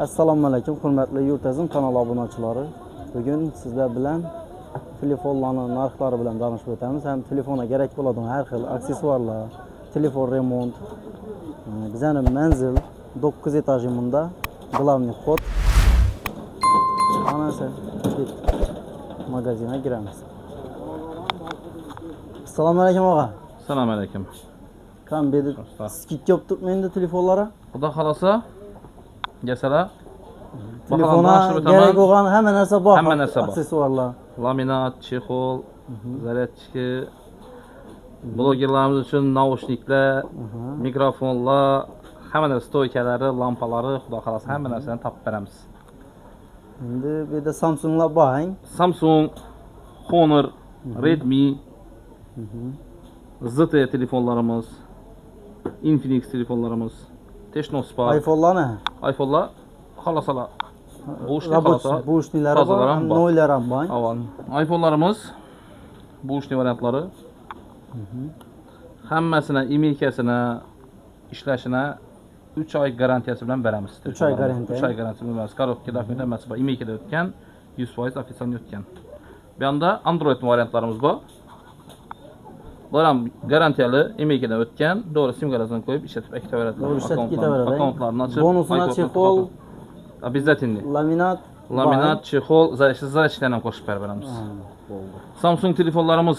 Assalomu alaykum, hurmatli Yurtazim kanal obunachilari. Bugun sizlar bilan telefonlarning narxlari bilan tanishib o'tamiz. Ham telefonga kerak bo'ladigan har xil aksessuarlar, telefon remont. Bizning manzil 9 etajimizda, главный вход. Ana sen magazinga giramiz. Assalomu alaykum og'a. Assalomu alaykum. Qan bedi skidga olib turibmenda telefonlara. Xudo xolasa, gelsalar. Telefona kerak bo'lgan hamma narsa bor. Hamma narsa bor. Aksessuarlar. Laminat, chexol, zaryadchiki, blogerlarimiz uchun naushniklar, mikrofonlar, hamma narsa stoykalari, lampalari, xudo xolasa hamma narsani topib beramiz. Endi bu yerda Samsunglar bor, hang? Samsung, Honor, Redmi, ZTE telefonlarimiz, Infinix telefonlarimiz, Technospark, iPhone'larni. iPhone'lar xolasalar. Bu ishniklari bor, no'ylari ham bor. Avan. iPhone'larimiz bu ishni variantlari. Hammasini imikasini, ishlashini 3 oy garantiyasi bilan beramiz. 3 oy garantiya. 3 oy garantiyasi bilan beramiz. Korobka dokument hammasi bor. Imikada o'tgan, 100% ofitsial o'tgan. Bu yoqda Android variantlarimiz bor. Bular ham garantiyali, imikada o'tgan, to'g'ri sim kartasini qo'yib ishlatib ketaveradi. Akkauntlarni ochib, bonusini chexol, обязательный. Laminat, chexol, zarechlarni ham qo'shib beramiz. Samsung telefonlarimiz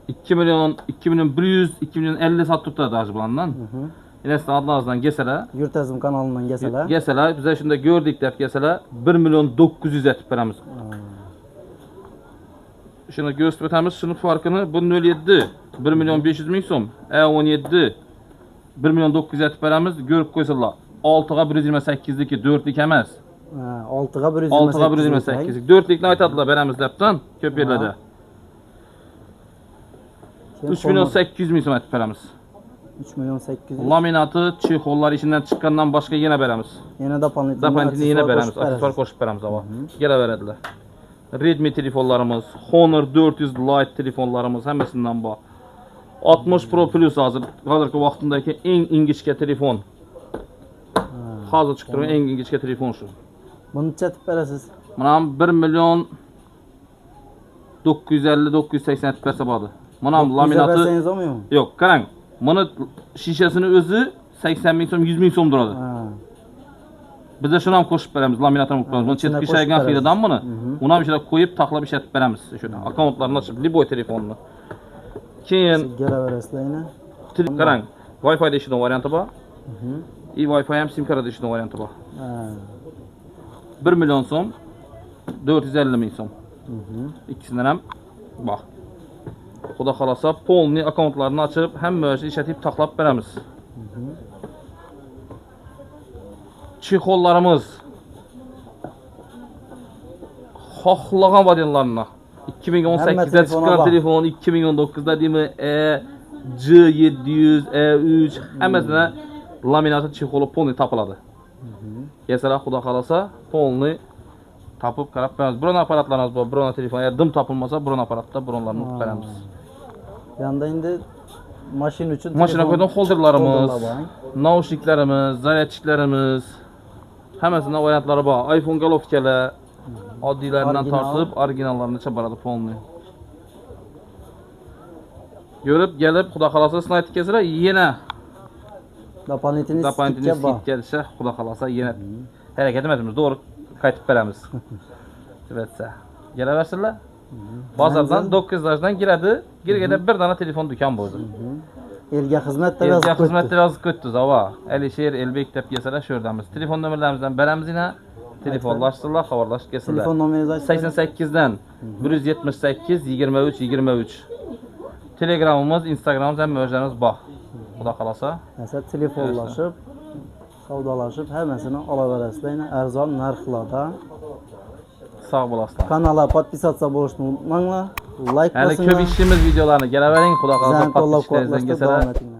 2 milyon 2100 2050 sotib turadi hozir bilandan. Elasdan adlardan gelsalar, Yurtazim kanalidan gelsalar. Gelsalar, biz shunda gördük deb gelsalar 1 milyon 900 etib beramiz. Şunu gösterib o'tamiz, şunun farkını bu 07 1 milyon 500 ming so'm, A17 1 milyon 900 etib beramiz, ko'rib qo'ysalar. 6'ga 128'deki 4'lik emas. 6'ga 128'lik 4'likni aytadilar beramiz debdan ko'p yerlarda. 3 milyon 800 ming so'm etib beramiz. 3 milyon 800. Laminatı, çexollar işinden çıkandan başka yine beramiz. Yine doполнительный yine beramiz. Aksesuar qo'shib beramiz ama. Gele veradilar. Redmi telefonlarımız, Honor 400 Lite telefonlarımız hammasidan bor. 60 Pro Plus hozirgi vaqtdagi eng ingichka telefon. Hozir chiqib turgan eng ingichka telefon shu. Buni chatib berasiz. Mana 1 milyon 950 980 etib bersa bo'ladi. Mana laminatı yo'q, qarang. Mana shishasini o'zi 80 ming so'm, 100 ming so'm turadi. Biz de şunu ham qo'shib beramiz, laminatini qo'yamiz. Buni chetga ishlaydigan xiladan buni. Uni ham ishlatib qo'yib, taxlab ishlatib beramiz. Shuna akkauntlarni ochib, liboy telefonni. Keyin gelaverasizlar. Qarang, Wi-Fi da ishlaydigan varianti bor. Wi-Fi ham sim kartada ishlaydigan varianti bor. 1 milyon so'm, 450 ming so'm. İkisinden ham bor. Xudo xolasa, polni akkauntlarni ochib, hamma ishni ishlatib taxlab beramiz. Çexollarımız xohlagan modellarni 2018'de çıkan telefon 2019'da değil mi? C700, E3 hammasini laminatı çexolu polni tapıladi. Mesela xudo xolasa polni tapib qarab beramiz. Biron aparatlarimiz bor, biron telefon eğer dim tapılmasa biron aparatda bironlarni o'qib beramiz. Yanda endi mashina uchun mashina qo'ygan holderlarimiz, naushniklarimiz, zaryadchiklarimiz hammasining variantlari bor. iPhone golovkalar oddiylaridan tortib originallarni chabaradi polni. Görüp gelip xudo xolasa sizlar aytib kelsalar, yana doполнительный skidga desa, xudo xolasa yana harakat etamiz, to'g'ri qaytib beramiz. Debsa, kelaversinlar. Bozordan 9 dan kiradi, girganda bir dana telefon do'kon bo'ldi. Elga xizmat yozib ketdi, zava. Alisher, Elbek deb kelsalar, shu yerdamiz. Telefon nomerlarimizdan beramiz yana. Telefonlashsinlar, xabarlashib kelsalar. Telefon nomeringizni 88 dan 178 23 23. Telegramimiz, Instagramimiz ham o'zlarimiz bor. Xudo xolasa. Mesela telefonlashib, savdolashib, hammasini olaverasizlar, arzon narxlarda. Sağ bo'lasizlar. Kanalga podpisatsiya bo'lishni unutmanglar. Like bosinglar. Hali ko'p ishimiz videolarni kelavering, xudo xolasa podpisatsiya qilinglar.